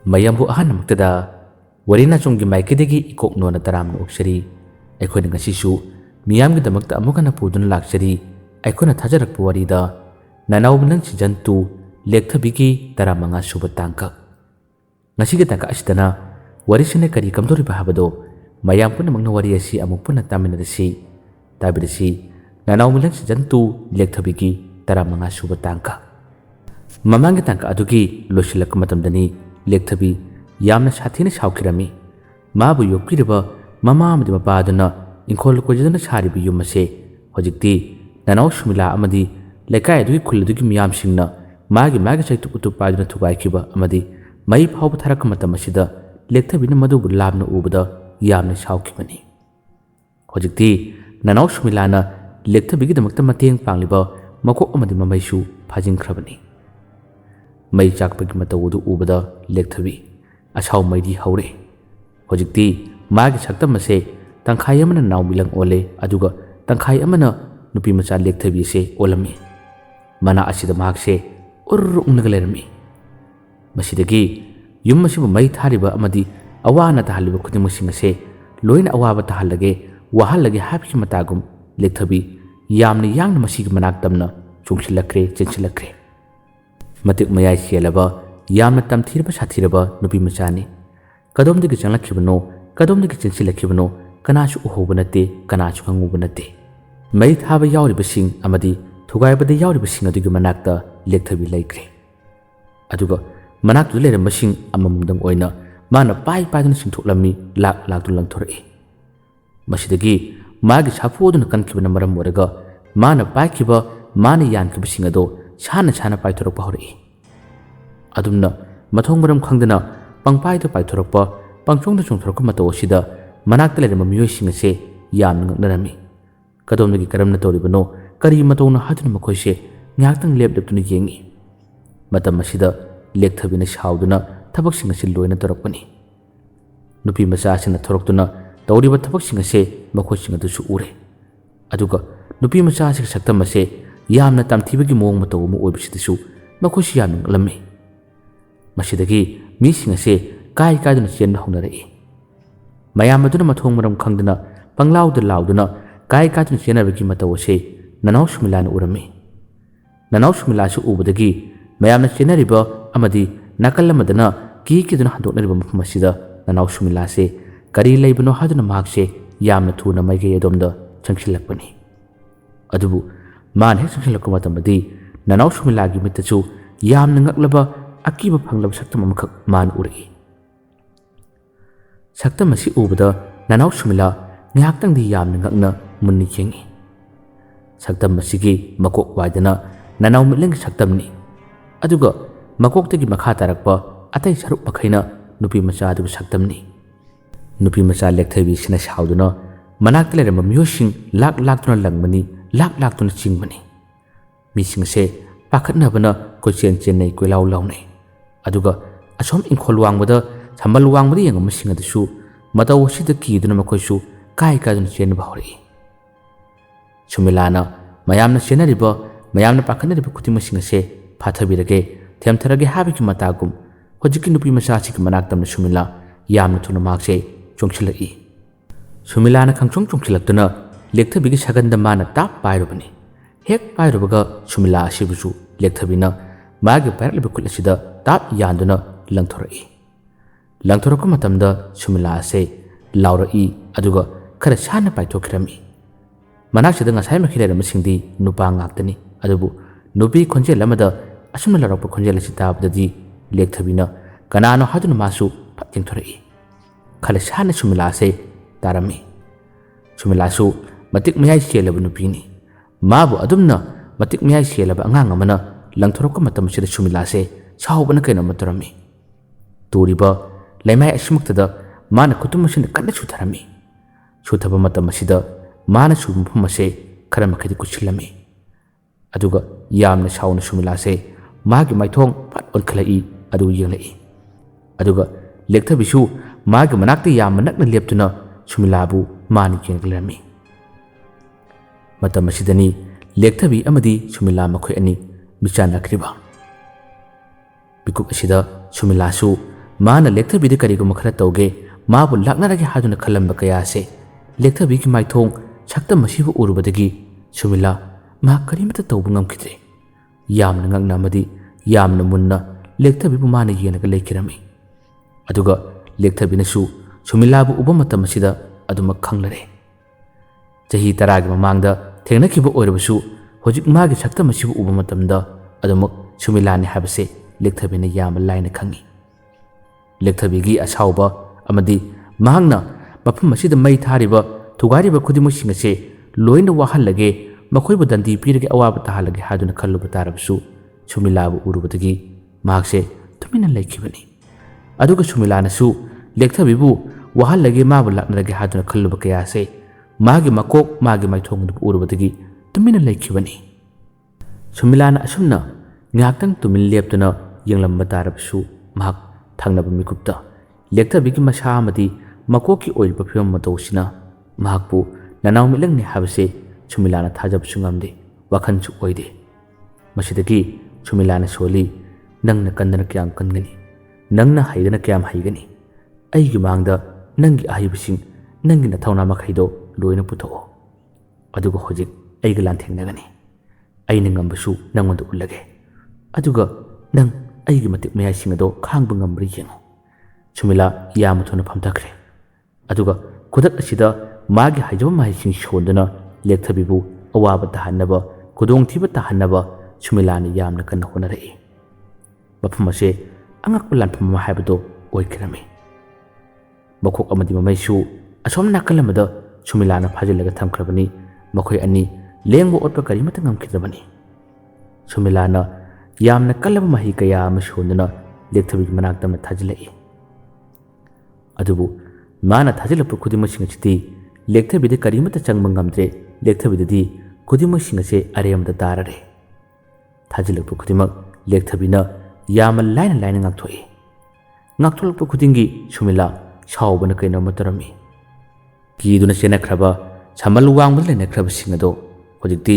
mayambu ahan namuktada warina chunggi maikidegi ikok nona taram no uksari aikhoina ngasisu miyamgi damakta amukana puduna laksari aikhoina thajarakpa warida nanawbulang season 2 lekthabigi taramanga suba tangka ngasigi tangka asidana warisine kari kamdoriba habado mayam punamangna wari asi amuk puna taminadasi tabidasi nanawbulang season 2 lekthabigi taramanga suba tangka mamangi tangka adugi losilakka matamdani lekthabi yamna sathina saukirami mabu yokiriba mama amadi mapaduna inkhol kojadana saribi yumase hojikti nanaw shumila amadi lekai adugi khuladugi miyam singna magi saitu utu paduna thugai kiba amadi mai phawba tharak matamasida lekthabina madubu labna ubada yamna saukibani hojikti nanaw shumilana lekthabigi damakta mateng pangliba makok amadi mamaisu phajingkhrabani mai chakpagi matawudu ubada lekthabi ashaw maidi haure hojikti magi saktam ase tangkhai amana nawbilang ole aduga tangkhai amana nupi macha lekthabi se olami mana asida makse urrungnagalemi masidagi yum masibu mai thariba amadi awana tahaliba khudimsing ase loina awaba tahalage wahalage hapi matagum lekthabi yamni yangna masigi manak tamna chungsilakre chensilakre matik mayai sialaba yamna tamthiraba sathiraba nupi machani kadomdigi changlakibano kadomdigi chensilakibano kanasu uhobunate kanasu khangubunate mai thaba yawribasing amadi thugaibada yawribasing adugi manakta lekthabi laikre aduga manaktu leramashing amamdang oina mana pai paduna singthoklami lak tu langthorei masidagi magi sapuoduna kankibana maram oraga mana paikiba mana yankibasing ado sana paithorokpa horei adumna mathong maram khangdana pangpaida paithorokpa pangchongda chungthorokpa mataw asida manakta lerama miyoising ase yamna ngaknarami kadomnagi karamna tawribano kari matawna haduna makoise ngaktang lepdaptuna yengi matam asida lekthabina sauduna thabaksing ase loina torokpani nupi macha asina thoroktuna tawriba thabaksing ase makoising adu su ure aduga nupi macha ase saktam ase yamna tamthibagi mong mataw mu oibisidisu makoisi yamna nglammi masidagi mising ase kai kaduna chenna honarei mayam aduna mathong maram khangduna panglauda lauduna kai kaduna chenabagi mataw ase nanaw shumilana urami nanaw shumila su ubadagi mayamna chenariba amadi nakallamadana kiduna handoknariba mafam asida nanaw shumila se kari leibano haduna mahakse yamna thuna maige yadomda changsilakpani adubu man hek changsilakku matamadi nanaw shumilagi mitachu yamna ngaklaba akiba phanglaba saktam amakak man urei saktam asi ubada nanaw shumila ngaktangdi yamna ngakna munni yengi saktam asigi makok waidana nanaw milang saktamni aduga makoktagi makha tarakpa atai saruk makhaina nupi macha aduga saktamni nupi macha lekthabi sina sauduna manakta lerama miyosing lak tuna langmani lak tuna chingmani mising se pakhatnabana kochen chennai koilaw lawnai aduga asom inkhol wangbada sambal wangbada yengam sing adasu mataw sida kiduna makoisu kai kaduna chenba hori sumilana mayamna chenariba mayamna pakhanariba khutimsing se phathabirage themtharage habiki matagum hojiki nupi macha sik manaktamna sumila yamna thuna makse chongsilai sumilana khangchong chongsilaktuna lekthabigi saganda mana tap pairubani hek pairubaga sumila asibusu lekthabina magi pairliba kulasida tap yanduna langthorokka matamda sumila ase laurai aduga khara sana paithokirami manaksida ngasai makhilera masingdi nupa ngaktani adubu nupi khonjel amada asumna larokpa khonjel asi tabdadi lekthabina kanano haduna masu patingthorei khala sana sumila ase tarami sumila su matik mayai selaba nupini mabu adumna matik mayai selaba angang amana langthorokka matam sida sumila ase sahobana kaina matarami turiba laimai asumuktada mana kutumasina kanna sutharami suthaba matam asida mana sumphum ase khara makhidi kuchilami aduga yamna sauna sumila ase magi maithong pat onkhlai adu yenglai aduga lekthabisu magi manakta yamna nakna leptuna sumilabu mani kenglami matam asidani lekthabi amadi sumila makhoi ani bichana kriba bikup asida sumilasu ꯃꯥꯅ ꯂꯦꯛꯊꯕꯤꯗ ꯀꯔꯤꯒꯨꯝꯕ ꯈꯔ ꯇꯧꯒꯦ ꯃꯥꯕꯨ ꯂꯥꯛꯅꯔꯒꯦ ꯍꯥꯏꯗꯨꯅ ꯈꯜꯂꯝꯕ ꯀꯌꯥ ꯑꯁꯤ ꯂꯦꯛꯊꯕꯤꯒꯤ ꯃꯥꯏꯊꯣꯡ ꯁꯛꯇꯝ ꯑꯁꯤꯕꯨ ꯎꯔꯨꯕꯗꯒꯤ ꯁꯨꯃꯤꯂꯥ ꯃꯍꯥꯛ ꯀꯔꯤꯃꯠꯇ ꯇꯧꯕ ꯉꯝꯈꯤꯗ꯭ꯔꯦ꯫ ꯌꯥꯝꯅ ꯉꯛꯅ ꯑꯃꯗꯤ ꯌꯥꯝꯅ ꯃꯨꯟꯅ ꯂꯦꯛꯊꯕꯤꯕꯨ ꯃꯥꯅ ꯌꯦꯡꯂꯒ ꯂꯩꯈꯤꯔꯝꯃꯤ꯫ ꯑꯗꯨꯒ ꯂꯦꯛꯊꯕꯤꯅꯁꯨ ꯁꯨꯃꯤꯂꯥꯕꯨ ꯎꯕ ꯃꯇꯝ ꯑꯁꯤꯗ ꯑꯗꯨꯃꯛ ꯈꯪꯂꯔꯦ꯫ ꯆꯍꯤ 10ꯒꯤ ꯃꯃꯥꯡꯗ ꯊꯦꯡꯅꯈꯤꯕ ꯑꯣꯏꯔꯕꯁꯨ ꯍꯧꯖꯤꯛ ꯃꯥꯒꯤ ꯁꯛꯇꯝ ꯑꯁꯤꯕꯨ ꯎꯕ ꯃꯇꯝꯗ ꯑꯗꯨꯃꯛ ꯁꯨꯃꯤꯂꯥꯅꯤ ꯍꯥꯏꯕꯁꯦ ꯂꯦꯛꯊꯕꯤꯅ ꯌꯥꯝꯅ ꯂꯥꯏꯅ ꯈꯪꯉꯤ꯫ ꯂꯦꯛꯊꯕꯤꯒꯤ ꯑꯁꯥꯎꯕ ꯑꯃꯗꯤ ꯃꯍꯥꯛꯅ ꯃꯐꯝ ꯑꯁꯤꯗ ꯃꯩ ꯊꯥꯔꯤꯕ ꯊꯨꯒꯥꯏꯔꯤꯕ ꯈꯨꯗꯤꯡꯃꯛꯁꯤꯡ ꯑꯁꯤ ꯂꯣꯏꯅ ꯋꯥꯍꯜꯂꯒꯦ, ꯃꯈꯣꯏꯕꯨ ꯗꯟꯗꯤ ꯄꯤꯔꯒꯦ, ꯑꯋꯥꯕ ꯇꯥꯍꯜꯂꯒꯦ ꯍꯥꯏꯗꯨꯅ ꯈꯜꯂꯨꯕ ꯇꯥꯔꯕꯁꯨ ꯁꯨꯃꯤꯂꯥꯕꯨ ꯎꯔꯨꯕꯗꯒꯤ ꯃꯍꯥꯛꯁꯦ ꯇꯨꯃꯤꯟꯅ ꯂꯩꯈꯤꯕꯅꯤ꯫ ꯑꯗꯨꯒ ꯁꯨꯃꯤꯂꯥꯅꯁꯨ ꯂꯦꯛꯊꯕꯤꯕꯨ ꯋꯥꯍꯜꯂꯒꯦ, ꯃꯥꯕꯨ ꯂꯥꯛꯅꯔꯒꯦ ꯍꯥꯏꯗꯨꯅ ꯈꯜꯂꯨꯕ ꯀꯌꯥ ꯑꯁꯤ ꯃꯥꯒꯤ ꯃꯀꯣꯛ ꯃꯥꯒꯤ ꯃꯥꯏꯊꯣꯡ ꯑꯗꯨ ꯎꯔꯨꯕꯗꯒꯤ ꯇꯨꯃꯤꯟꯅ ꯂꯩꯈꯤꯕꯅꯤ꯫ ꯁꯨꯃꯤꯂꯥꯅ ꯑꯁꯨꯝꯅ ꯉꯥꯏꯍꯥꯛꯇꯪ ꯇꯨꯃꯤꯟ ꯂꯦꯞꯇꯨꯅ ꯌꯦꯡꯂꯝꯕ ꯇꯥꯔꯕꯁꯨ ꯃꯍꯥꯛ ꯊꯪꯅꯕ ꯃꯤꯀꯨꯞꯇ ꯂꯦꯛꯊꯕꯤꯒꯤ ꯃꯁꯥ ꯑꯃꯗꯤ ꯃꯀꯣꯛꯀꯤ ꯑꯣꯏꯔꯤꯕ ꯐꯤꯕꯝ ꯃꯇꯧꯁꯤꯅ ꯃꯍꯥꯛꯄꯨ ꯅꯅꯥꯎ ꯃꯤꯠꯂꯪꯅꯤ ꯍꯥꯏꯕꯁꯤ ꯁꯨꯃꯤꯂꯥꯅ ꯊꯥꯖꯕꯁꯨ ꯉꯝꯗꯦ, ꯋꯥꯈꯟꯁꯨ ꯑꯣꯏꯗꯦ꯫ ꯃꯁꯤꯗꯒꯤ ꯁꯨꯃꯤꯂꯥꯅ ꯁꯣꯜꯂꯤ, ꯅꯪꯅ ꯀꯟꯗꯅ ꯀꯌꯥꯝ ꯀꯟꯒꯅꯤ, ꯅꯪꯅ ꯍꯩꯗꯅ ꯀꯌꯥꯝ ꯍꯩꯒꯅꯤ, ꯑꯩꯒꯤ ꯃꯥꯡꯗ ꯅꯪꯒꯤ ꯑꯍꯩꯕꯁꯤꯡ, ꯅꯪꯒꯤ ꯅꯊꯧꯅꯥ ꯃꯈꯩꯗꯣ ꯂꯣꯏꯅ ꯄꯨꯊꯣꯛꯑꯣ, ꯑꯗꯨꯒ ꯍꯧꯖꯤꯛ ꯑꯩꯒ ꯂꯥꯟꯊꯦꯡꯅꯒꯅꯤ, ꯑꯩꯅ ꯉꯝꯕꯁꯨ ꯅꯪꯉꯣꯟꯗ ꯎꯠꯂꯒꯦ, ꯑꯗꯨꯒ ꯅꯪ ꯑꯩꯒꯤ ꯃꯇꯤꯛ ꯃꯌꯥꯏꯁꯤꯡ ꯑꯗꯣ ꯈꯥꯡꯕ ꯉꯝꯕ꯭ꯔꯥ ꯌꯦꯡꯉꯨ꯫ ꯁꯨꯃꯤꯂꯥ ꯌꯥꯝꯅ ꯊꯨꯅ ꯐꯝꯊꯈ꯭ꯔꯦ꯫ ꯑꯗꯨꯒ ꯈꯨꯗꯛ ꯑꯁꯤꯗ ꯃꯥꯒꯤ ꯍꯩꯖꯕ ꯃꯍꯩꯁꯤꯡ ꯁꯣꯟꯗꯨꯅ ꯂꯦꯛꯊꯕꯤꯕꯨ ꯑꯋꯥꯕ ꯇꯥꯍꯟꯅꯕ, ꯈꯨꯗꯣꯡꯊꯤꯕ ꯇꯥꯍꯟꯅꯕ ꯁꯨꯃꯤꯂꯥꯅ ꯌꯥꯝꯅ ꯀꯟꯅ ꯍꯣꯠꯅꯔꯛꯏ꯫ ꯃꯐꯝ ꯑꯁꯤ ꯑꯉꯛꯄ ꯂꯥꯟꯐꯝ ꯑꯃ ꯍꯥꯏꯕꯗꯣ ꯑꯣꯏꯈꯤꯔꯝꯃꯤ꯫ ꯃꯈꯣꯛ ꯑꯃꯗꯤ ꯃꯃꯩꯁꯨ ꯑꯁꯣꯝ ꯅꯥꯀꯜ ꯑꯃꯗ ꯁꯨꯃꯤꯂꯥꯅ ꯐꯥꯖꯤꯜꯂꯒ ꯊꯝꯈ꯭ꯔꯕꯅꯤ꯫ ꯃꯈꯣꯏ ꯑꯅꯤ ꯂꯦꯡꯕ ꯑꯣꯠꯄ ꯀꯔꯤꯃꯠꯇ ꯉꯝꯈꯤꯗ꯭ꯔꯕꯅꯤ꯫ ꯁꯨꯃꯤꯂꯥꯅ ꯌꯥꯝꯅ ꯀꯜꯂꯕ ꯃꯍꯩ ꯀꯌꯥ ꯑꯃ ꯁꯣꯟꯗꯨꯅ ꯂꯦꯛꯊꯕꯤꯒꯤ ꯃꯅꯥꯛꯇ ꯊꯥꯖꯤꯜꯂꯛꯏ꯫ ꯑꯗꯨꯕꯨ ꯃꯥꯅ ꯊꯥꯖꯤꯜꯂꯛꯄ ꯈꯨꯗꯤꯡꯃꯛꯁꯤꯡ ꯑꯁꯤꯗꯤ ꯂꯦꯛꯊꯕꯤꯗ ꯀꯔꯤꯃꯠꯇ ꯆꯪꯕ ꯉꯝꯗ꯭ꯔꯦ꯫ ꯂꯦꯛꯊꯕꯤꯗꯗꯤ ꯈꯨꯗꯤꯡꯃꯛꯁꯤꯡ ꯑꯁꯤ ꯑꯔꯦꯝꯕꯗ ꯇꯥꯔꯔꯦ꯫ ꯊꯥꯖꯤꯜꯂꯛꯄ ꯈꯨꯗꯤꯡꯃꯛ ꯂꯦꯛꯊꯕꯤꯅ ꯌꯥꯝꯅ ꯂꯥꯏꯅ ꯂꯥꯏꯅ ꯉꯥꯛꯊꯣꯛꯏ꯫ ꯉꯥꯛꯊꯣꯛꯂꯛꯄ ꯈꯨꯗꯤꯡꯒꯤ ꯁꯨꯃꯤꯂꯥ ꯁꯥꯎꯕꯅ ꯀꯩꯅꯣꯝꯃ ꯇꯧꯔꯝꯃꯤ꯫ ꯀꯤꯗꯨꯅ ꯆꯦꯟꯅꯈ꯭ꯔꯕ, ꯁꯝꯕꯜ ꯋꯥꯡꯕꯗ ꯂꯩꯅꯈ꯭ꯔꯕꯁꯤꯡ ꯑꯗꯣ ꯍꯧꯖꯤꯛꯇꯤ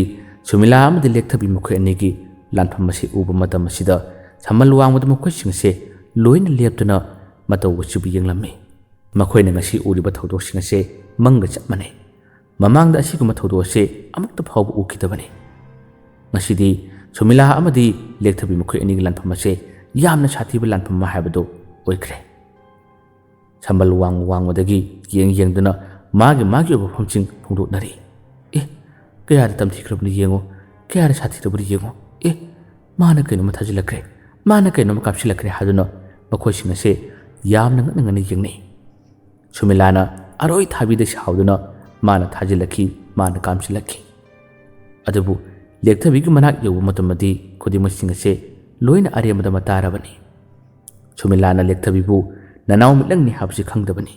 ꯁꯨꯃꯤꯂꯥ ꯑꯃꯗꯤ ꯂꯦꯛꯊꯕꯤ ꯃꯈꯣꯏ ꯑꯅꯤꯒꯤ ꯂꯥꯟꯐꯝ ꯑꯁꯤ ꯎꯕ ꯃꯇꯝ ꯑꯁꯤꯗ ꯁꯝꯕꯜ ꯋꯥꯡꯕꯗ ꯃꯈꯣꯏꯁꯤꯡ ꯑꯁꯤ ꯂꯣꯏꯅ ꯂꯦꯞꯇꯨꯅ ꯃꯇꯧ ꯑꯁꯤꯕꯨ ꯌꯦꯡꯂꯝꯃꯤ꯫ ꯃꯈꯣꯏꯅ ꯉꯁꯤ ꯎꯔꯤꯕ ꯊꯧꯗꯣꯛꯁꯤꯡ ꯑꯁꯤ ꯃꯪꯒ ꯆꯞ ꯃꯥꯟꯅꯩ꯫ ꯃꯃꯥꯡꯗ ꯑꯁꯤꯒꯨꯝꯕ ꯊꯧꯗꯣꯛ ꯑꯁꯤ ꯑꯃꯨꯛꯇ ꯐꯥꯎꯕ ꯎꯈꯤꯗꯕꯅꯤ꯫ ꯉꯁꯤꯗꯤ ꯁꯨꯃꯤꯂꯥ ꯑꯃꯗꯤ ꯂꯦꯛꯊꯕꯤ ꯃꯈꯣꯏ ꯑꯅꯤꯒꯤ ꯂꯥꯟꯐꯝ ꯑꯁꯤ ꯌꯥꯝꯅ ꯁꯥꯊꯤꯕ ꯂꯥꯟꯐꯝ ꯑꯃ ꯍꯥꯏꯕꯗꯨ ꯑꯣꯏꯈ꯭ꯔꯦ꯫ ꯁꯝꯕꯜ ꯋꯥꯡꯕꯗꯒꯤ ꯌꯦꯡꯗꯨꯅ ꯃꯥꯒꯤ ꯑꯣꯏꯕ ꯋꯥꯐꯝꯁꯤꯡ ꯐꯣꯡꯗꯣꯛꯅꯔꯤ꯫ ꯑꯦ, ꯀꯌꯥꯗ ꯇꯝꯊꯤꯈ꯭ꯔꯕꯅꯤ ꯌꯦꯡꯉꯨ, ꯀꯌꯥꯗ ꯁꯥꯊꯤꯔꯕꯅꯤ ꯌꯦꯡꯉꯨ, ꯑꯦ, ꯃꯥꯅ ꯀꯩꯅꯣꯝꯃ ꯊꯥꯖꯤꯜꯂꯛꯈ꯭ꯔꯦ, ꯃꯥꯅ ꯀꯩꯅꯣꯝꯃ ꯀꯥꯞꯁꯤꯜꯂꯛꯈ꯭ꯔꯦ ꯍꯥꯏꯗꯨꯅ ꯃꯈꯣꯏꯁꯤꯡ ꯑꯁꯤ ꯌꯥꯝꯅ ꯉꯛꯅ ꯌꯦꯡꯅꯩ꯫ ꯁꯨꯃꯤꯂꯥꯅ ꯑꯔꯣꯏ ꯊꯥꯕꯤꯗ ꯁꯥꯎꯗꯨꯅ ꯃꯥꯅ ꯊꯥꯖꯤꯜꯂꯛꯈꯤ, ꯃꯥꯅ ꯀꯥꯞꯁꯤꯜꯂꯛꯈꯤ꯫ ꯑꯗꯨꯕꯨ ꯂꯦꯛꯊꯕꯤꯒꯤ ꯃꯅꯥꯛ ꯌꯧꯕ ꯃꯇꯝꯗꯗꯤ ꯈꯨꯗꯤꯡꯃꯛꯁꯤꯡ ꯑꯁꯤ ꯂꯣꯏꯅ ꯑꯔꯦꯝꯕꯗ ꯇꯥꯔꯕꯅꯤ꯫ ꯁꯨꯃꯤꯂꯥꯅ ꯂꯦꯛꯊꯕꯤꯕꯨ ꯅꯅꯥꯎ ꯃꯤꯠꯂꯪꯅꯤ ꯍꯥꯏꯕꯁꯤ ꯈꯪꯗꯕꯅꯤ꯫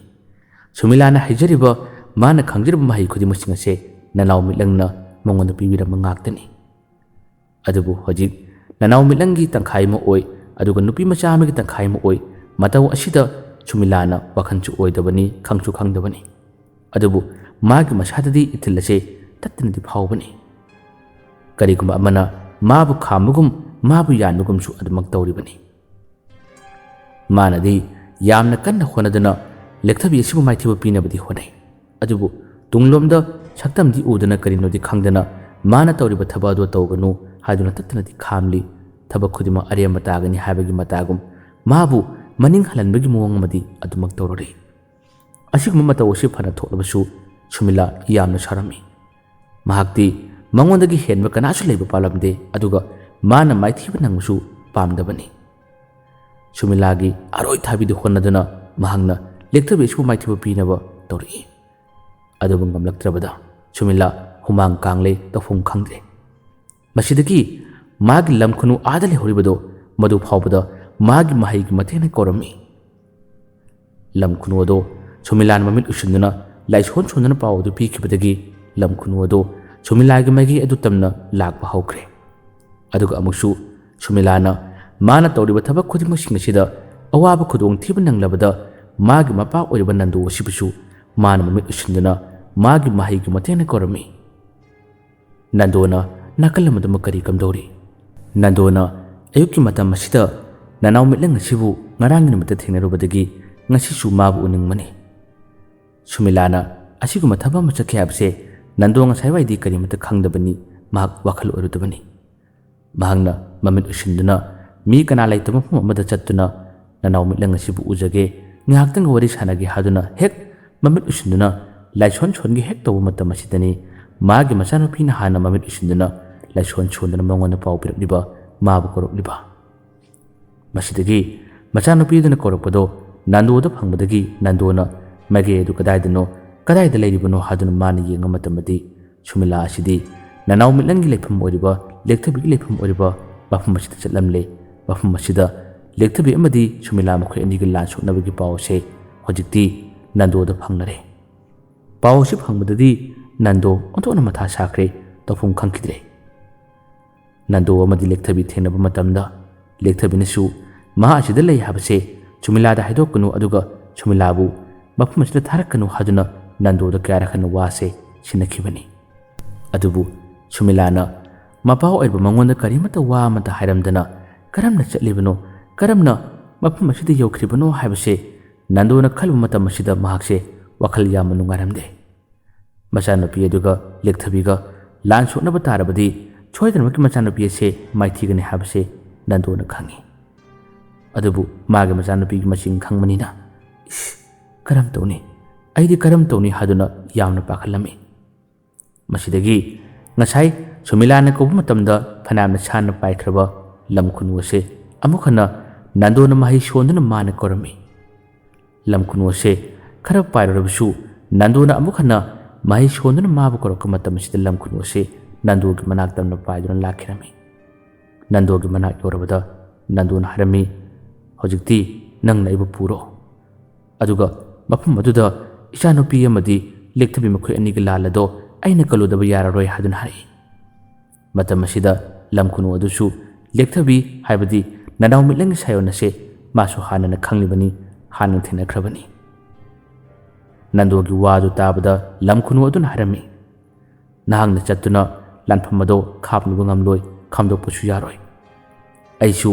ꯁꯨꯃꯤꯂꯥꯅ ꯍꯩꯖꯔꯤꯕ, ꯃꯥꯅ ꯈꯪꯖꯔꯤꯕ ꯃꯍꯩ ꯈꯨꯗꯤꯡꯃꯛꯁꯤꯡ ꯑꯁꯤ ꯅꯅꯥꯎ ꯃꯤꯠꯂꯪꯅ ꯃꯉꯣꯟꯗ ꯄꯤꯕꯤꯔꯝꯕ ꯉꯥꯛꯇꯅꯤ꯫ ꯑꯗꯨꯕꯨ ꯍꯧꯖꯤꯛ ꯅꯅꯥꯎ ꯃꯤꯠꯂꯪꯒꯤ ꯇꯪꯈꯥꯏ ꯑꯃ ꯑꯣꯏ, ꯑꯗꯨꯒ ꯅꯨꯄꯤ ꯃꯆꯥ ꯑꯃꯒꯤ ꯇꯪꯈꯥꯏ ꯑꯃ ꯑꯣꯏ꯫ ꯃꯇꯧ ꯑꯁꯤꯗ ꯁꯨꯃꯤꯂꯥꯅ ꯋꯥꯈꯟꯁꯨ ꯑꯣꯏꯗꯕꯅꯤ, ꯈꯪꯁꯨ ꯈꯪꯗꯕꯅꯤ꯫ ꯑꯗꯨꯕꯨ ꯃꯥꯒꯤ ꯃꯁꯥꯗꯗꯤ ꯏꯊꯤꯜ ꯑꯁꯤ ꯇꯠꯇꯅꯗꯤ ꯐꯥꯎꯕꯅꯤ꯫ ꯀꯔꯤꯒꯨꯝꯕ ꯑꯃꯅ ꯃꯥꯕꯨ ꯈꯥꯝꯕꯒꯨꯝ, ꯃꯥꯕꯨ ꯌꯥꯟꯕꯒꯨꯝꯁꯨ ꯑꯗꯨꯃꯛ ꯇꯧꯔꯤꯕꯅꯤ꯫ ꯃꯥꯅꯗꯤ ꯌꯥꯝꯅ ꯀꯟꯅ ꯍꯣꯠꯅꯗꯨꯅ ꯂꯦꯛꯊꯕꯤ ꯑꯁꯤꯕꯨ ꯃꯥꯏꯊꯤꯕ ꯄꯤꯅꯕꯗꯤ ꯍꯣꯠꯅꯩ꯫ ꯑꯗꯨꯕꯨ ꯇꯨꯡꯂꯣꯝꯗ ꯁꯛꯇꯝꯗꯤ ꯎꯗꯅ ꯀꯔꯤꯅꯣꯗꯤ ꯈꯪꯗꯅ ꯃꯥꯅ ꯇꯧꯔꯤꯕ ꯊꯕꯛ ꯑꯗꯨ ꯇꯧꯒꯅꯨ ꯍꯥꯏꯗꯨꯅ ꯇꯠꯇꯅꯗꯤ ꯈꯥꯝꯂꯤ꯫ ꯊꯕꯛ ꯈꯨꯗꯤꯡꯃꯛ ꯑꯔꯦꯝꯕ ꯇꯥꯒꯅꯤ ꯍꯥꯏꯕꯒꯤ ꯃꯇꯥꯒꯨꯝ ꯃꯥꯕꯨ ꯃꯅꯤꯡ ꯍꯜꯍꯟꯕꯒꯤ ꯃꯑꯣꯡ ꯑꯃꯗꯤ ꯑꯗꯨꯃꯛ ꯇꯧꯔꯔꯤ꯫ ꯑꯁꯤꯒꯨꯝꯕ ꯃꯇꯧ ꯑꯁꯤ ꯐꯅ ꯊꯣꯛꯂꯕꯁꯨ ꯁꯨꯃꯤꯂꯥ ꯌꯥꯝꯅ ꯁꯥꯎꯔꯝꯃꯤ꯫ ꯃꯍꯥꯛꯇꯤ ꯃꯉꯣꯟꯗꯒꯤ ꯍꯦꯟꯕ ꯀꯅꯥꯁꯨ ꯂꯩꯕ ꯄꯥꯝꯂꯝꯗꯦ, ꯑꯗꯨꯒ ꯃꯥꯅ ꯃꯥꯏꯊꯤꯕ ꯅꯪꯕꯁꯨ ꯄꯥꯝꯗꯕꯅꯤ꯫ ꯁꯨꯃꯤꯂꯥꯒꯤ ꯑꯔꯣꯏ ꯊꯥꯕꯤꯗ ꯍꯣꯠꯅꯗꯨꯅ ꯃꯍꯥꯛꯅ ꯂꯦꯛꯊꯕꯤ ꯑꯁꯤꯕꯨ ꯃꯥꯏꯊꯤꯕ ꯄꯤꯅꯕ ꯇꯧꯔꯛꯏ꯫ ꯑꯗꯨꯕꯨ ꯉꯝꯂꯛꯇ꯭ꯔꯕꯗ ꯁꯨꯃꯤꯂꯥ ꯍꯨꯃꯥꯡ ꯀꯥꯡꯂꯦ, ꯇꯧꯐꯝ ꯈꯪꯗ꯭ꯔꯦ꯫ ꯃꯁꯤꯗꯒꯤ ꯃꯥꯒꯤ ꯂꯝ ꯈꯨꯅꯨ ꯑꯥꯗ ꯂꯩꯍꯧꯔꯤꯕꯗꯣ ꯃꯗꯨ ꯐꯥꯎꯕꯗ ꯃꯥꯒꯤ ꯃꯍꯩꯒꯤ ꯃꯇꯦꯡꯅ ꯀꯧꯔꯝꯃꯤ꯫ ꯂꯝ ꯈꯨꯅꯨ ꯑꯗꯣ ꯁꯨꯃꯤꯂꯥꯅ ꯃꯃꯤꯠ ꯎꯏꯁꯤꯟꯗꯨꯅ ꯂꯥꯏꯁꯣꯟ ꯁꯣꯟꯗꯨꯅ ꯄꯥꯎ ꯑꯗꯨ ꯄꯤꯈꯤꯕꯗꯒꯤ ꯂꯝ ꯈꯨꯅꯨ ꯑꯗꯣ ꯁꯨꯃꯤꯂꯥꯒꯤ ꯃꯥꯏꯀꯩ ꯑꯗꯨ ꯇꯝꯅ ꯂꯥꯛꯄ ꯍꯧꯈ꯭ꯔꯦ꯫ ꯑꯗꯨꯒ ꯑꯃꯨꯛꯁꯨ ꯁꯨꯃꯤꯂꯥꯅ ꯃꯥꯅ ꯇꯧꯔꯤꯕ ꯊꯕꯛ ꯈꯨꯗꯤꯡꯃꯛꯁꯤꯡ ꯑꯁꯤꯗ ꯑꯋꯥꯕ ꯈꯨꯗꯣꯡꯊꯤꯕ ꯅꯪꯂꯕꯗ ꯃꯥꯒꯤ ꯃꯄꯥ ꯑꯣꯏꯔꯤꯕ ꯅꯟꯗꯣ ꯑꯁꯤꯕꯨꯁꯨ ꯃꯥꯅ ꯃꯃꯤꯠ ꯎꯏꯁꯤꯟꯗꯨꯅ ꯃꯥꯒꯤ ꯃꯍꯩꯒꯤ ꯃꯇꯦꯡꯅ ꯀꯧꯔꯝꯃꯤ꯫ ꯅꯟꯗꯣꯅ ꯅꯥꯀꯜ ꯑꯃꯗ ꯀꯔꯤ ꯀꯝꯗꯧꯔꯤ? ꯅꯟꯗꯣꯅ ꯑꯌꯨꯛꯀꯤ ꯃꯇꯝ ꯑꯁꯤꯗ ꯅꯅꯥꯎ ꯃꯤꯠꯂꯪ ꯑꯁꯤꯕꯨ ngarang numata thengnerubadagi ngasi su mabu uningmani Sumilana asiguma thaba machakhe habse Nando ngasai waidi karimata khangdabani mahak wakhal orudabani mahangna mamit usinduna mi kana laitama phum amada chattuna nanaw mitlang asibu ujage ngaktang wari sanagi haduna hek mamit usinduna laison chongi hek tawu matam asidani magi masano phina hana mamit usinduna laison chondana mangona pau pirliba mabu koropliba masidagi masano piduna koropado Nando da phangbadagi Nando na mage edu kadaidano kadaida leiribano haduna mani yenga matamadi Sumila asidi nanaw mitlangi lepham oriba lektabi lepham oriba mafum asida chatlamle mafum asida lektabi amadi Sumila makhoi ani lan soknabagi paw se hojikti Nando da phangnare paw se phangbadadi Nando ontona matha sakre tofum khangkidre Nando amadi lektabi thenaba matamda lektabi nasu ma asida lei habase Sumila da haidokunu aduga Sumila bu mafum asida tharakanu haduna Nando da karakhana wase sinakibani adubu Sumilana mapao aiba mangonda karimata wa mata hairamdana karamna chatlibano karamna mafum asida yaukribano haibase Nando na khalbu matam asida mahakse wakhal yamma nungaramde machanupi aduga lekthabiga lan soknaba tarabadi choidanmaki machanupi ase maithigani haibase Nando na khangi adubu mage machanupi gi maching khangmanina karam tawni aidi karam tawni haduna yamna pakhalami masidagi ngasai Sumilana ko matamda phanamna chana paikraba lamkhunu ase amukhana Nando na mahi shonduna mana korami lamkhunu ase khara pairabsu Nando na amukhana mahi shonduna mabu korok matam sida lamkhunu ase Nando gi manak tamna paiduna lakhirami Nando gi manak yorabada Nando na harami hojikti nang naibu puro aduga mafum aduda ichanupi amadi lektabi makhoi ani gi lalado aina kaludaba yararoi hadun hari matam asida lamkhunu adusu lektabi haibadi nanaw mitlang sayonase masu hanana khanglibani hanan thinakrabani Nando gi wadu tabada lamkhunu adun harami nahangna chattuna lanphamado khapnuba ngamloi khamdokpasu yaroi aisu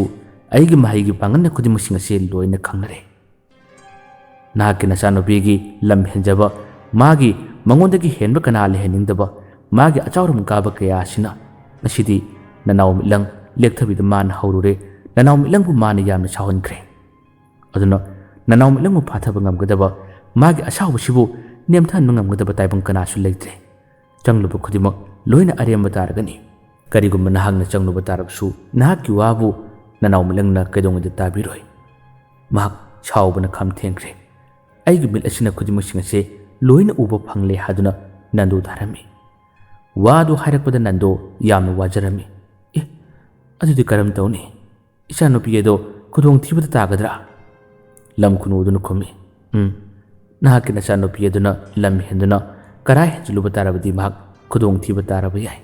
aigi mahigi panganna khudimusing ase loina khangnare nahakki nachanupigi lam henjaba magi mangondagi henba kana leheningdaba magi achaurum kaba kaya asina masidi nanaw mitlang lekthabida man haurure nanaw mitlang bu man yamna chawhankre aduna nanaw mitlang bu phathaba ngamgadaba magi asaw sibu nemthan ngamgadaba taibang kana su leitre changlubu khudimak loina aremba taragani karigumma nahangna changlubu tarabsu nahakki wabu nanaw mitlang kaidongda tabiroi mahak chawbana kham thengkre aigi mil asina khudimusing ase loina uba phangle haduna Nando dharami wadu hairakpada Nando yamna wajarami adudi karam tawni ichanupi edo khudong thibada tagadra lamkhunu duna khomi nahakki nachanupi eduna lam henduna karai henjuluba tarabadi mahak khudong thiba taraba yai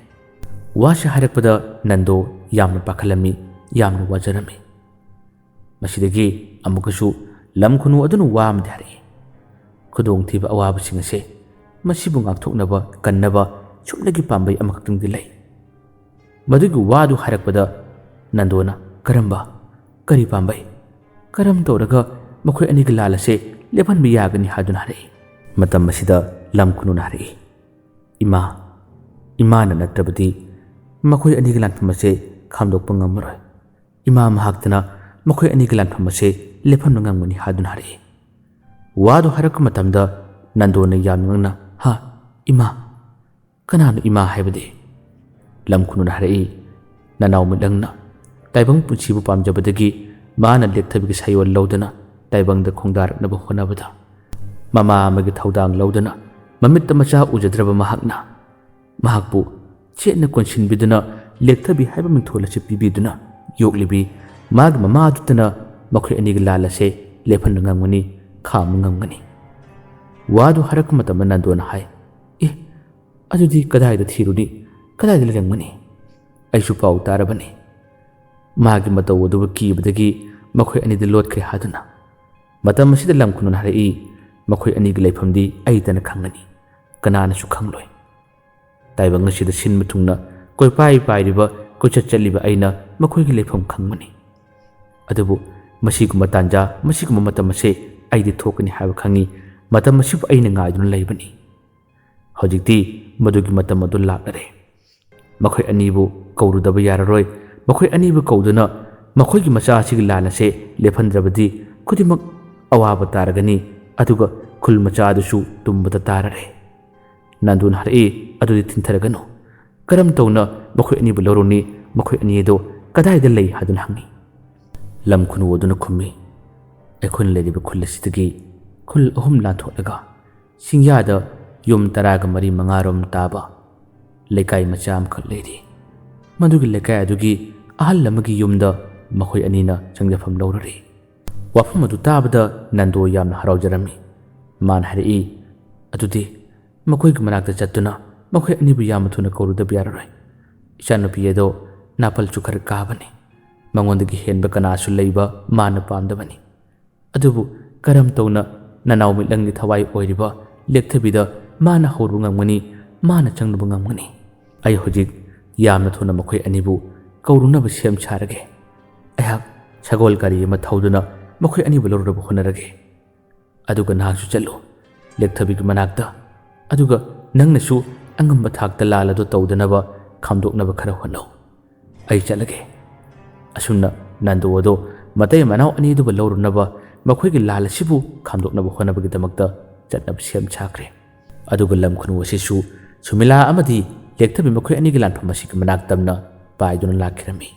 washa hairakpada Nando yamna pakhalami yamna wajarami masidagi amukasu lamkhunu aduna wamde hari khudong thiba awabasing ase masibu ngakthoknaba kannaba chumnagi pambai amakhtang dilai madugu wadu harakpada Nandona karamba kari pambai karam toraga makhoi ani glalase lepan bi yagani hadun hari matam masida lamkhunu hari ima na natrabati makhoi ani glan phamase khamdok pangamroi ima mahaktana makhoi ani glan phamase lepan ngamani hadun hari wadu harak matamda Nandona yamnangna ha ima kananu ima haibade lamkhunu hari nanaw mitangna taibang punchibu pamjabadagi mana lekthabi sayol lodana taibangda khongdaraknaba honabada mama amagi thaudang lodana mamitta macha ujadraba mahakna mahakbu chetna konsinbiduna lekthabi haiba mingthola chipibiduna yoglibi mag mama adutana makhoi ani lalase lephan ngangani kham ngangani wadu harak matam Nandona hai adudi kadai thiruni kadai lengmani aisu pau tarabani magi mataw adu kibadagi makhoi ani de lot khre haduna matam asida lamkhunu hari makhoi ani gi leifamdi aitana khangani kanana su khangloi taibang asida sin mutungna koi pai riba ko chaliba aina makhoi gi leifam khangmani adubu ꯃꯁꯤꯒꯨꯝꯕ ꯇꯥꯟꯖꯥ ꯃꯁꯤꯒꯨꯝꯕ ꯃꯇꯝ ꯑꯁꯦ ꯑꯩꯗꯤ ꯊꯣꯛꯀꯅꯤ ꯍꯥꯏꯕ ꯈꯪꯉꯤ ꯃꯇꯝ ꯑꯁꯤꯕꯨ ꯑꯩꯅ ꯉꯥꯏꯗꯨꯅ ꯂꯩꯕꯅꯤ ꯍꯧꯖꯤꯛꯇꯤ ꯃꯗꯨꯒꯤ ꯃꯇꯝ ꯑꯗꯨ ꯂꯥꯛꯂꯔꯦ ꯃꯈꯣꯏ ꯑꯅꯤꯕꯨ ꯀꯧꯔꯨꯗꯕ ꯌꯥꯔꯔꯣꯏ ꯃꯈꯣꯏ ꯑꯅꯤꯕꯨ ꯀꯧꯗꯨꯅ ꯃꯈꯣꯏꯒꯤ ꯃꯆꯥ ꯑꯁꯤꯒꯤ ꯂꯥꯟ ꯑꯁꯦ ꯂꯦꯞꯍꯟꯗ꯭ꯔꯕꯗꯤ ꯈꯨꯗꯤꯡꯃꯛ ꯑꯋꯥꯕ ꯇꯥꯔꯒꯅꯤ ꯑꯗꯨꯒ ꯈꯨꯜ ꯃꯆꯥ ꯑꯗꯨꯁꯨ ꯇꯨꯝꯕꯗ ꯇꯥꯔꯔꯦ ꯅꯥꯟꯗꯨꯅ ꯍꯥꯏꯔꯛꯏ ꯑꯗꯨꯗꯤ ꯊꯤꯟꯊꯔꯒꯅꯨ ꯀꯔꯝ ꯇꯧꯅ ꯃꯈꯣꯏ ꯑꯅꯤꯕꯨ ꯂꯧꯔꯨꯅꯤ ꯃꯈꯣꯏ ꯑꯅꯤ ꯑꯗꯣ ꯀꯗꯥꯏꯗ ꯂꯩ ꯍꯥꯏꯗꯨꯅ ꯍꯪꯉꯤ ꯂꯝ ꯈꯨꯅꯨ ꯑꯗꯨꯅ ꯈꯨꯝꯃꯤ ꯑꯩꯈꯣꯏꯅ ꯂꯩꯔꯤꯕ ꯈꯨꯜ ꯑꯁꯤꯗꯒꯤ ꯈꯨꯜ 3 ꯂꯥꯟꯊꯣꯛꯂꯒ ꯆꯤꯡꯌꯥꯗ ꯌꯨꯝ 14-15ꯔꯣꯝ ꯇꯥꯕ ꯂꯩꯀꯥꯏ ꯃꯆꯥ ꯑꯃꯈꯛ ꯂꯩꯔꯤ ꯃꯗꯨꯒꯤ ꯂꯩꯀꯥꯏ ꯑꯗꯨꯒꯤ ꯑꯍꯜ ꯑꯃꯒꯤ ꯌꯨꯝꯗ ꯃꯈꯣꯏ ꯑꯅꯤꯅ ꯆꯪꯖꯐꯝ ꯂꯧꯔꯔꯤ ꯋꯥꯐꯝ ꯑꯗꯨ ꯇꯥꯕꯗ ꯅꯟꯗꯣ ꯌꯥꯝꯅ ꯍꯔꯥꯎꯖꯔꯝꯃꯤ ꯃꯥꯅ ꯍꯥꯏꯔꯛꯏ ꯑꯗꯨꯗꯤ ꯃꯈꯣꯏꯒꯤ ꯃꯅꯥꯛꯇ ꯆꯠꯇꯨꯅ ꯃꯈꯣꯏ ꯑꯅꯤꯕꯨ ꯌꯥꯝꯅ ꯊꯨꯅ ꯀꯧꯔꯨꯗꯕ ꯌꯥꯔꯔꯣꯏ ꯏꯆꯥꯅꯨꯄꯤ ꯑꯗꯣ ꯅꯥꯄꯜꯁꯨ ꯈꯔ ꯀꯥꯕꯅꯤ ꯃꯉꯣꯟꯗꯒꯤ ꯍꯦꯟꯕ ꯀꯅꯥꯁꯨ ꯂꯩꯕ ꯃꯥꯅ ꯄꯥꯝꯗꯕꯅꯤ ꯑꯗꯨꯕꯨ ꯀꯔꯝ ꯇꯧꯅ ꯅꯅꯥꯎ ꯃꯤꯠꯂꯪꯒꯤ ꯊꯋꯥꯏ ꯑꯣꯏꯔꯤꯕ ꯂꯦꯛꯊꯕꯤꯗ ꯃꯥꯅ ꯍꯧꯔꯨꯕ ꯉꯝꯒꯅꯤ ꯃꯥꯅ ꯆꯪꯅꯕ ꯉꯝꯒꯅꯤ ꯑꯩ ꯍꯧꯖꯤꯛ ꯌꯥꯝꯅ ꯊꯨꯅ ꯃꯈꯣꯏ ꯑꯅꯤꯕꯨ ꯀꯧꯔꯨꯅꯕ ꯁꯦꯝ ꯁꯥꯔꯒꯦ ꯑꯩꯍꯥꯛ ꯁꯒꯣꯜ ꯒꯥꯔꯤ ꯑꯃ ꯊꯧꯗꯨꯅ ꯃꯈꯣꯏ ꯑꯅꯤꯕꯨ ꯂꯧꯔꯨꯅꯕ ꯍꯣꯠꯅꯔꯒꯦ ꯑꯗꯨꯒ ꯅꯍꯥꯛꯁꯨ ꯆꯠꯂꯨ ꯂꯦꯛꯊꯕꯤꯒꯤ ꯃꯅꯥꯛꯇ ꯑꯗꯨꯒ ꯅꯪꯅꯁꯨ ꯑꯉꯝꯕ ꯊꯥꯛꯇ ꯂꯥꯜ ꯑꯗꯨ ꯇꯧꯗꯅꯕ ꯈꯥꯝꯗꯣꯛꯅꯕ ꯈꯔ ꯍꯣꯠꯅꯧ ꯑꯩ ꯆꯠꯂꯒꯦ ꯑꯁꯨꯝꯅ ꯅꯟꯗꯣ ꯑꯗꯣ ꯃꯇꯩ ꯃꯅꯥꯎ ꯑꯅꯤꯗꯨꯕꯨ ꯂꯧꯔꯨꯅꯕ ꯃꯈꯣꯏꯒꯤ ꯂꯥꯜ ꯑꯁꯤꯕꯨ ꯈꯥꯝꯗꯣꯛꯅꯕ ꯍꯣꯠꯅꯕꯒꯤꯗꯃꯛꯇ ꯆꯠꯅꯕ ꯁꯦꯝ ꯁꯥꯈ꯭ꯔꯦ ꯑꯗꯨꯒ ꯂꯝ ꯈꯨꯅꯨ ꯑꯁꯤꯁꯨ ꯁꯨꯃꯤꯂꯥ ꯑꯃꯗꯤ ꯂꯦꯛꯊꯕꯤ ꯃꯈꯣꯏ ꯑꯅꯤꯒꯤ ꯂꯥꯟꯐꯝ ꯑꯁꯤꯒꯤ ꯃꯅꯥꯛ ꯇꯝꯅ ꯄꯥꯏꯗꯨꯅ ꯂꯥꯛꯈꯤꯔꯝꯃꯤ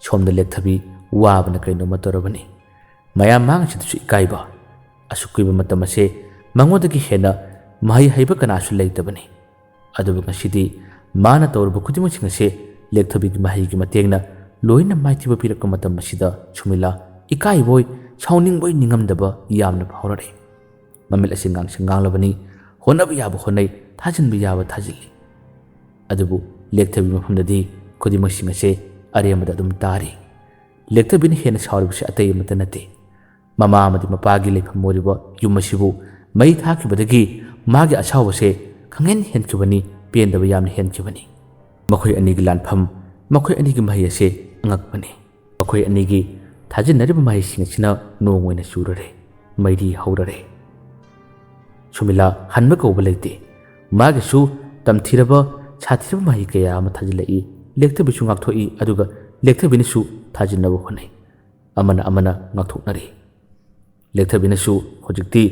ꯁꯣꯝꯗ ꯂꯦꯛꯊꯕꯤ ꯋꯥꯕꯅ ꯀꯩꯅꯣꯝꯃ ꯇꯧꯔꯕꯅꯤ ꯃꯌꯥꯝ ꯃꯥꯡꯁꯤꯗꯁꯨ ꯏꯀꯥꯏꯕ ꯑꯁꯨꯛ ꯀꯨꯏꯕ ꯃꯇꯝ ꯑꯁꯦ ꯃꯉꯣꯟꯗꯒꯤ ꯍꯦꯟꯅ ꯃꯍꯩ ꯍꯩꯕ ꯀꯅꯥꯁꯨ ꯂꯩꯇꯕꯅꯤ ꯑꯗꯨꯕꯨ ꯉꯁꯤꯗꯤ ꯃꯥꯅ ꯇꯧꯔꯤꯕ ꯈꯨꯗꯤꯡꯃꯛꯁꯤꯡ ꯑꯁꯦ ꯂꯦꯛꯊꯕꯤꯒꯤ ꯃꯍꯩꯒꯤ ꯃꯇꯦꯡꯅ ꯂꯣꯏꯅ ꯃꯥꯏꯊꯤꯕ ꯄꯤꯔꯛꯄ ꯃꯇꯝ ꯑꯁꯤꯗ ꯁꯨꯃꯤꯂꯥ ꯏꯀꯥꯏꯕꯣꯏ ꯁꯥꯎꯅꯤꯡꯕꯣꯏ ꯅꯤꯡꯉꯝꯗꯕ ꯌꯥꯝꯅ ꯐꯥꯎꯔꯛꯏ ꯃꯃꯤꯠ ꯑꯁꯤ ꯉꯥꯡꯂꯕꯅꯤ ꯍꯣꯠꯅꯕ ꯌꯥꯕ ꯍꯣꯠꯅꯩ ꯊꯥꯖꯤꯟꯕ ꯌꯥꯕ ꯊꯥꯖꯤꯜꯂꯤ ꯑꯗꯨꯕꯨ ꯂꯦꯛꯊꯕꯤ ꯃꯐꯝꯗꯗꯤ ꯈꯨꯗꯤꯡꯃꯛꯁꯤꯡ ꯑꯁꯦ ꯑꯔꯦꯝꯕꯗ ꯑꯗꯨꯝ ꯇꯥꯔꯤ ꯂꯦꯛꯊꯕꯤꯅ ꯍꯦꯟꯅ ꯁꯥꯎꯔꯤꯕꯁꯤ ꯑꯇꯩ ꯑꯃꯠꯇ ꯅꯠꯇꯦ ꯃꯃꯥ ꯑꯃꯗꯤ ꯃꯄꯥꯒꯤ ꯂꯩꯐꯝ ꯑꯣꯏꯔꯤꯕ ꯌꯨꯝ ꯑꯁꯤꯕꯨ ꯃꯩ ꯊꯥꯈꯤꯕꯗꯒꯤ ꯃꯥꯒꯤ ꯑꯁꯥꯎꯕꯁꯦ ꯈꯪꯍꯦꯟ ꯍꯦꯟꯈꯤꯕꯅꯤ ꯄꯦꯟꯗꯕ ꯌꯥꯝꯅ ꯍꯦꯟꯈꯤꯕꯅꯤ ꯃꯈꯣꯏ ꯑꯅꯤꯒꯤ ꯂꯥꯟꯐꯝ ꯃꯈꯣꯏ ꯑꯅꯤꯒꯤ ꯃꯍꯩ ꯑꯁꯦ ꯑꯉꯛꯄꯅꯤ ꯃꯈꯣꯏ ꯑꯅꯤꯒꯤ ꯊꯥꯖꯤꯟꯅꯔꯤꯕ ꯃꯍꯩꯁꯤꯡ ꯑꯁꯤꯅ ꯅꯣꯡ ꯑꯣꯏꯅ ꯆꯨꯔꯔꯦ ꯃꯩꯔꯤ ꯍꯧꯔꯔꯦ ꯁꯨꯃꯤꯂꯥ ꯍꯟꯕ ꯀꯧꯕ ꯂꯩꯇꯦ ꯃꯥꯒꯤꯁꯨ ꯇꯝꯊꯤꯔꯕ ꯁꯥꯊꯤꯔꯕ ꯃꯍꯩ ꯀꯌꯥ ꯑꯃ ꯊꯥꯖꯤꯜꯂꯛꯏ ꯂꯦꯛꯊꯕꯤꯁꯨ ꯉꯥꯛꯊꯣꯛꯏ ꯑꯗꯨꯒ ꯂꯦꯛꯊꯕꯤꯅꯁꯨ ꯊꯥꯖꯤꯟꯅꯕ ꯍꯣꯠꯅꯩ ꯑꯃꯅ ꯉꯥꯛꯊꯣꯛꯅꯔꯤ ꯂꯦꯛꯊꯕꯤꯅꯁꯨ ꯍꯧꯖꯤꯛꯇꯤ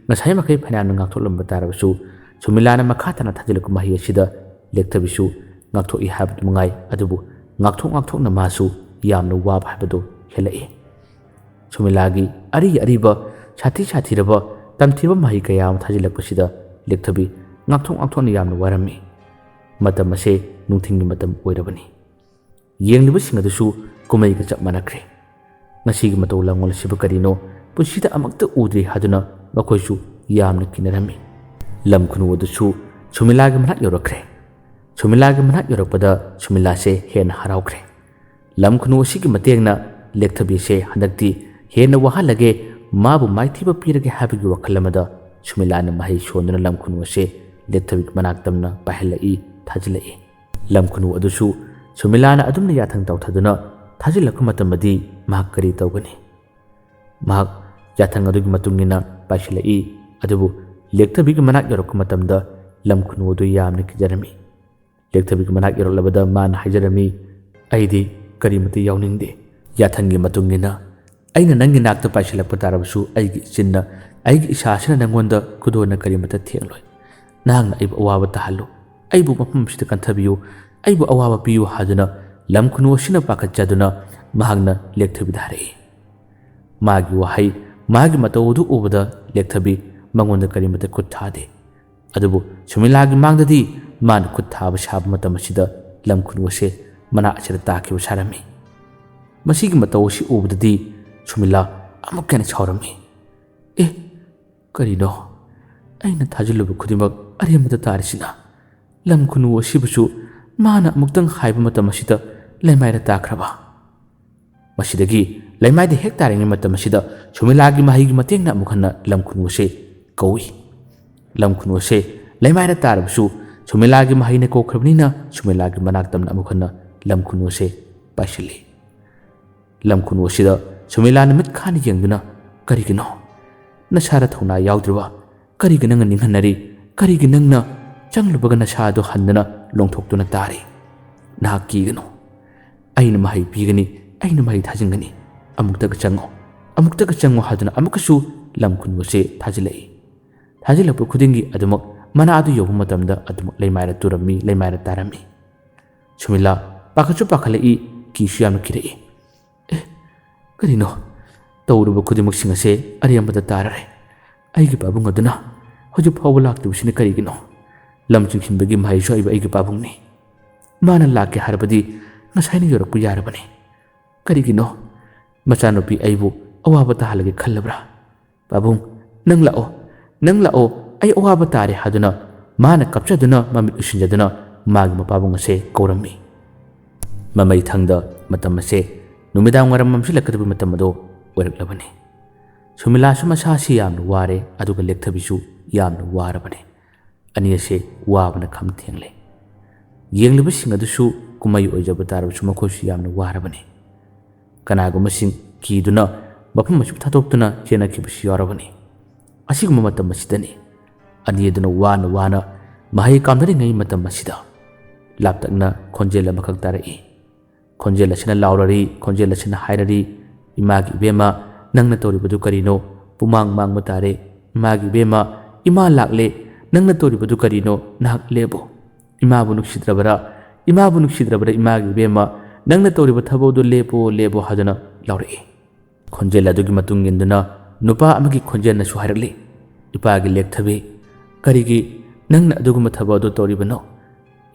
ꯉꯁꯥꯏ ꯃꯈꯩ ꯐꯅꯌꯥꯝꯅ ꯉꯥꯛꯊꯣꯛꯂꯝꯕ ꯇꯥꯔꯕꯁꯨ ꯁꯨꯃꯤꯂꯥꯅ ꯃꯈꯥ ꯇꯥꯅ ꯊꯥꯖꯤꯜꯂꯛꯄ ꯃꯍꯩ ꯑꯁꯤꯗ ꯂꯦꯛꯊꯕꯤꯁꯨ ꯉꯥꯛꯊꯣꯛꯏ ꯍꯥꯏꯕꯗꯨ ꯃꯉꯥꯏ ꯑꯗꯨꯕꯨ ꯉꯥꯛꯊꯣꯛꯅ ꯃꯥꯁꯨ ꯌꯥꯝꯅ ꯋꯥꯕ ꯍꯥꯏꯕꯗꯨ ꯍꯦꯜꯂꯛꯏ ꯁꯨꯃꯤꯂꯥꯒꯤ ꯑꯔꯤꯕ ꯁꯥꯊꯤꯔꯕ ꯇꯝꯊꯤꯕ ꯃꯍꯩ ꯀꯌꯥ ꯑꯃ ꯊꯥꯖꯤꯜꯂꯛꯄꯁꯤꯗ ꯂꯦꯛꯊꯕꯤ ꯉꯥꯛꯊꯣꯛꯅ ꯌꯥꯝꯅ ꯋꯥꯔꯝꯃꯤ ꯃꯇꯝ ꯑꯁꯦ ꯅꯨꯡꯊꯤꯜꯒꯤ ꯃꯇꯝ ꯑꯣꯏꯔꯕꯅꯤ ꯌꯦꯡꯂꯤꯕꯁꯤꯡ ꯑꯗꯨꯁꯨ ꯀꯨꯝꯍꯩꯒ ꯆꯞ ꯃꯥꯟꯅꯈ꯭ꯔꯦ ꯃꯁꯤꯒꯤ ꯃꯇꯧ ꯂꯪꯉꯣꯜ ꯑꯁꯤꯕꯨ ꯀꯔꯤꯅꯣ ꯄꯨꯟꯁꯤꯗ ꯑꯃꯨꯛꯇ ꯎꯗ꯭ꯔꯤ ꯍꯥꯏꯗꯨꯅ ꯃꯈꯣꯏꯁꯨ ꯌꯥꯝꯅ ꯀꯤꯅꯔꯝꯃꯤ ꯂꯝ ꯈꯨꯅꯨ ꯑꯗꯨꯁꯨ ꯁꯨꯃꯤꯂꯥꯒꯤ ꯃꯅꯥꯛ ꯌꯧꯔꯛꯈ꯭ꯔꯦ ꯁꯨꯃꯤꯂꯥꯒꯤ ꯃꯅꯥꯛ ꯌꯧꯔꯛꯄꯗ ꯁꯨꯃꯤꯂꯥꯁꯦ ꯍꯦꯟꯅ ꯍꯔꯥꯎꯈ꯭ꯔꯦ ꯂꯝ ꯈꯨꯅꯨ ꯑꯁꯤꯒꯤ ꯃꯇꯦꯡꯅ ꯂꯦꯛꯊꯕꯤꯁꯦ ꯍꯟꯗꯛꯇꯤ ꯍꯦꯟꯅ ꯋꯥꯍꯜꯂꯒꯦ ꯃꯥꯕꯨ ꯃꯥꯏꯊꯤꯕ ꯄꯤꯔꯒꯦ ꯍꯥꯏꯕꯒꯤ ꯋꯥꯈꯜ ꯑꯃꯗ ꯁꯨꯃꯤꯂꯥꯅ ꯃꯍꯩ ꯁꯣꯟꯗꯨꯅ ꯂꯝ ꯈꯨꯅꯨ ꯑꯁꯦ ꯂꯦꯛꯊꯕꯤꯒꯤ ꯃꯅꯥꯛ ꯇꯝꯅ ꯄꯥꯏꯍꯜꯂꯛꯏ ꯊꯥꯖꯤꯜꯂꯛꯏ ꯂꯝ ꯈꯨꯅꯨ ꯑꯗꯨꯁꯨ ꯁꯨꯃꯤꯂꯥꯅ ꯑꯗꯨꯝꯅ ꯌꯥꯊꯪ ꯇꯧꯊꯗꯨꯅ ꯊꯥꯖꯤꯜꯂꯛꯄ ꯃꯇꯝꯗꯗꯤ ꯃꯍꯥꯛ ꯀꯔꯤ ꯇꯧꯒꯅꯤ ꯃꯍꯥꯛ ꯌꯥꯊꯪ ꯑꯗꯨꯒꯤ ꯃꯇꯨꯡ ꯏꯟꯅ ꯄꯥꯏꯁꯤꯜꯂꯛꯏ ꯑꯗꯨꯕꯨ ꯂꯦꯛꯊꯕꯤꯒꯤ ꯃꯅꯥꯛ ꯌꯧꯔꯛꯄ ꯃꯇꯝꯗ ꯂꯝ ꯈꯨꯅꯨ ꯑꯗꯨ ꯌꯥꯝꯅ ꯀꯤꯖꯔꯝꯃꯤ ꯂꯦꯛꯊꯕꯤꯒꯤ ꯃꯅꯥꯛ ꯌꯧꯔꯛꯂꯕꯗ ꯃꯥꯅ ꯍꯥꯏꯖꯔꯝꯃꯤ ꯑꯩꯗꯤ ꯀꯔꯤꯃꯇ ꯌꯥꯎꯅꯤꯡꯗꯦ ꯌꯥꯊꯪꯒꯤ ꯃꯇꯨꯡ ꯏꯟꯅ ꯑꯩꯅ ꯅꯪꯒꯤ ꯅꯥꯛꯇ ꯄꯥꯏꯁꯤꯜꯂꯛꯄ ꯇꯥꯔꯕꯁꯨ ꯑꯩꯒꯤ ꯏꯆꯤꯟꯅ ꯑꯩꯒꯤ ꯏꯁꯥꯁꯤꯅ ꯅꯪꯉꯣꯟꯗ ꯈꯨꯗꯣꯟꯅ ꯀꯔꯤꯃꯇ ꯊꯦꯡꯂꯣꯏ ꯅꯍꯥꯛꯅ ꯑꯩꯕꯨ ꯑꯋꯥꯕ ꯇꯥꯍꯜꯂꯨ ꯑꯩꯕꯨ ꯃꯐꯝ ꯑꯁꯤꯗ ꯀꯟꯊꯕꯤꯌꯨ ꯑꯩꯕꯨ ꯑꯋꯥꯕ ꯄꯤꯌꯨ ꯍꯥꯏꯗꯨꯅ ꯂꯝ ꯈꯨꯅꯨ ꯑꯁꯤꯅ ꯄꯥꯈꯠꯆꯗꯨꯅ ꯃꯍꯥꯛꯅ ꯂꯦꯛꯊꯕꯤꯗ ꯍꯥꯏꯔꯛꯏ ꯃꯥꯒꯤ ꯋꯥꯍꯩ ꯃꯥꯒꯤ ꯃꯇꯧ ꯑꯗꯨ ꯎꯕꯗ ꯂꯦꯛꯊꯕꯤ ꯃꯉꯣꯟꯗ ꯀꯔꯤꯃꯇ ꯈꯨꯠ ꯊꯥꯗꯦ ꯑꯗꯨꯕꯨ ꯁꯨꯃꯤꯂꯥꯒꯤ ꯃꯥꯡꯗꯗꯤ ꯃꯥꯅ ꯈꯨꯠ ꯊꯥꯕ ꯁꯥꯕ ꯃꯇꯝ ꯑꯁꯤꯗ ꯂꯝ ꯈꯨꯅꯨ ꯑꯁꯦ ꯃꯅꯥ ꯑꯁꯤꯗ ꯇꯥꯈꯤꯕ ꯁꯥꯔꯝꯃꯤ ꯃꯁꯤꯒꯤ ꯃꯇꯧ ꯑꯁꯤ ꯎꯕꯗꯗꯤ ꯁꯨꯃꯤꯂꯥ ꯑꯃꯨꯛ ꯍꯦꯟꯅ ꯁꯥꯎꯔꯝꯃꯤ ꯀꯔꯤꯅꯣ ꯑꯩꯅ ꯊꯥꯖꯤꯜꯂꯨꯕ ꯈꯨꯗꯤꯡꯃꯛ ꯑꯔꯦꯝꯕꯗ ꯇꯥꯔꯤꯁꯤꯅ ꯂꯝ ꯈꯨꯅꯨ ꯑꯁꯤꯕꯨꯁꯨ ꯃꯥꯅ ꯑꯃꯨꯛꯇꯪ ꯍꯥꯏꯕ ꯃꯇꯝ ꯑꯁꯤꯗ ꯂꯩꯃꯥꯏꯗ ꯇꯥꯈ꯭ꯔꯕ ꯃꯁꯤꯗꯒꯤ ꯂꯩꯃꯥꯏꯗ ꯍꯦꯛ ꯇꯥꯔꯤꯉꯩ ꯃꯇꯝ ꯑꯁꯤꯗ ꯁꯨꯃꯤꯂꯥꯒꯤ ꯃꯍꯩꯒꯤ ꯃꯇꯦꯡꯅ ꯑꯃꯨꯛ ꯍꯟꯅ ꯂꯝ ꯈꯨꯅꯨ ꯑꯁꯦ ꯀꯧꯏ ꯂꯝ ꯈꯨꯅꯨ ꯑꯁꯦ ꯂꯩꯃꯥꯏꯗ ꯇꯥꯔꯕꯁꯨ ꯁꯨꯃꯤꯂꯥꯒꯤ ꯃꯍꯩꯅ ꯀꯧꯈ꯭ꯔꯕꯅꯤꯅ ꯁꯨꯃꯤꯂꯥꯒꯤ ꯃꯅꯥꯛ ꯇꯝꯅ ꯑꯃꯨꯛ ꯍꯟꯅ ꯂꯝ ꯈꯨꯅꯨ ꯑꯁꯦ ꯄꯥꯏꯁꯤꯜꯂꯤ ꯂꯝ ꯈꯨꯅꯨ ꯑꯁꯤꯗ Sumila namit khani yengduna karigino nasara thona yaudruwa karigina nga ninghanari karigina nga changlubaga nasado handana longthoktuna tari na kigano aina mahai pigani aina mahai thajingani amuktaga chango haduna amukasu lamkunwase thajilakpu khudingi adumak mana adu yobu matamda adumak leimaira turami leimaira tarami Sumila pakhachu pakhalai kishu yamna kirei karino tawruba khudimak singase ariyambada tarare aigi babung aduna hoju phawba laktubsini karigino lamchingsinbagi mahai so aiba aigi babungni mana lakke harbadi ngasai ni yorakpu yarabani karigino machanupi aibu awaba tahalage khallabra babung nang lao ai awaba tare haduna mana kapchaduna mamit usinjaduna magi mapabung ase kaurami mamai thangda matam ase numidang waram mamsilakadabu matam ado oiraklabani Sumila sumasa si yamna ware aduga lekthabisu yamna warabani ani ase wabana kham thengle yengliba sing adusu kumai oijaba tarabu sumakhosu yamna warabani kanaguma sing kiduna mafam masu thatoktuna chena kibusi yarabani asiguma matam asidani ani eduna wana mahai kamdari ngai matam asida laptakna khonjela makhak tarai khonjela sina laurari khonjela sina hairari imagi bema nangna toribadu karino pumang mangma tare imagi bema ima lakle nangna toribadu karino nahak lebo imabu nuksidrabara imagi bema nangna toriba thabodu lebo hadana lauri khonjela dugi matung induna nupa amagi khonjena su hairali ipagi lekthabi karigi nangna aduguma thabodu toribano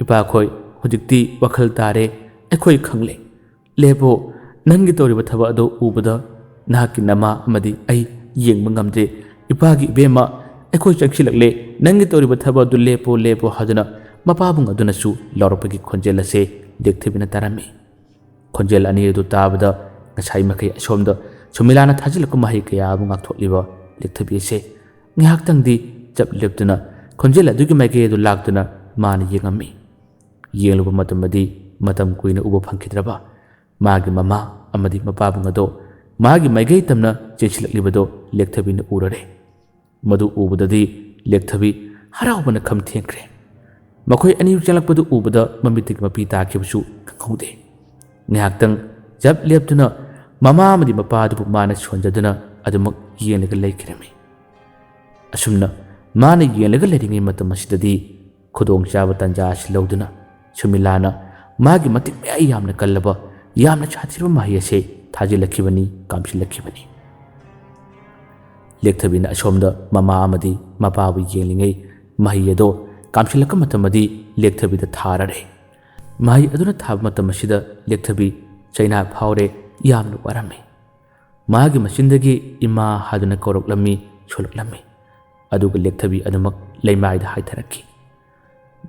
ipa khoi hojikti wakhal tare akhoi khangle lebo nangi toriba thaba ado ubada nahaki nama amadi ai yengba ngamde ipagi bema akhoi changsilakle nangi toriba thaba adu lepo hadana mapabung aduna su lauropagi khonjela se dekthibina tarami khonjel ani edu tabada ngasai makai asomda Sumilana thajilakku mahai kaya abu ngaktholiba lekthabi se ngihaktangdi chap leptuna khonjel adugi makai edu laktuna mani yengami yengluba matamadi matam kuina uba phangkidraba magi mama amadi mapabung ado magi maigai tamna chensilaklibado lekthabina urare madu ubudadi lekthabi haraubana kham thengkre makhoi ani chalakpadu ubada mamitik mapi takhibusu khanghude ngihaktang jab leptuna mama amadi mapadu mana sonjaduna adumak yenglaga leikirami asumna mana yenglaga leringai matam asidadi khudong chaba tanja asilauduna Sumilana magi matik me yamna kallaba yamna chathirba mahi ase thajilakibani kamsilakibani lekthabina asomda mama amadi mapabu yenglingai mahi ado kamsilaka matamadi lekthabida tharare mahi aduna thab matamasida lekthabi chaina phaure yamna warame magi masindagi ima haduna koroklami cholaklami aduga lekthabi adumak leimaida haitharaki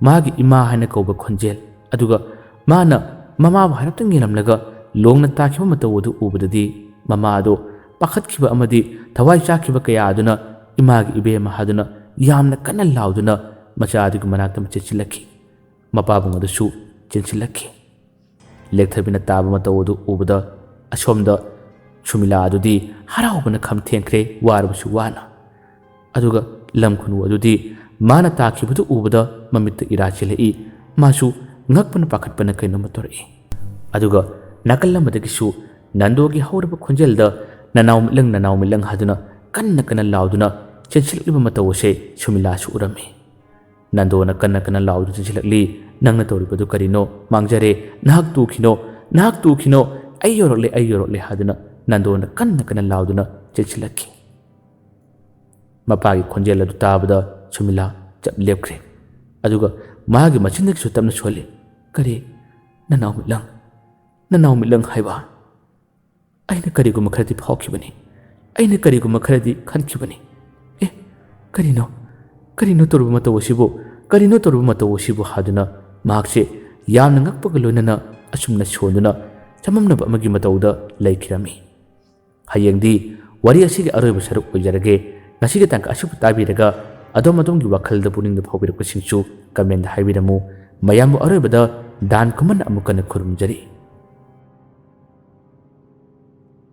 magi ima haina kauba khonjel aduga mana mama bharaptang yelamlaga longna takhiba matawdu ubadadi mama ado pakhatkhiba amadi thawai chakhiba kaya aduna imagi ibe mahaduna yamna kana lauduna macha aduga manakta machechilaki mapabung adusu chensilaki lekthabina taba matawdu ubada asomda Sumila adudi haraubana kham thengkre warbusu wana aduga lamkhunu adudi mana takhibadu ubada mamitta irachilei masu ngakpana pakhatpana kaino matori aduga nakallamadagi nandogi hauraba khonjelda nanaw milang haduna kanna lauduna chensilakliba matawse Sumila su urami nandona kanna laudu chensilakli nangna toribadu karino mangjare nahak tukhino ayorole haduna nandona kanna lauduna chensilakki mapagi khonjel adu tabada Sumila chap lepkre aduga magi machindak su tamna chole kare nanaw milang haiba aina kariguma kharadi phawkhibani aina kariguma kharadi khankhibani karino torbu matawsibu haduna mahakse yamna ngakpaga loinana asumna sonduna chamamnaba amagi matawda laikirami hayengdi wari asigi aroiba saruk oijarage ngasigi tangka asupu tabiraga adom-adom wakhalda puningda phawbirakpasingchu comment haibiramu mayambu aroibada dan kuman amukana khurumjari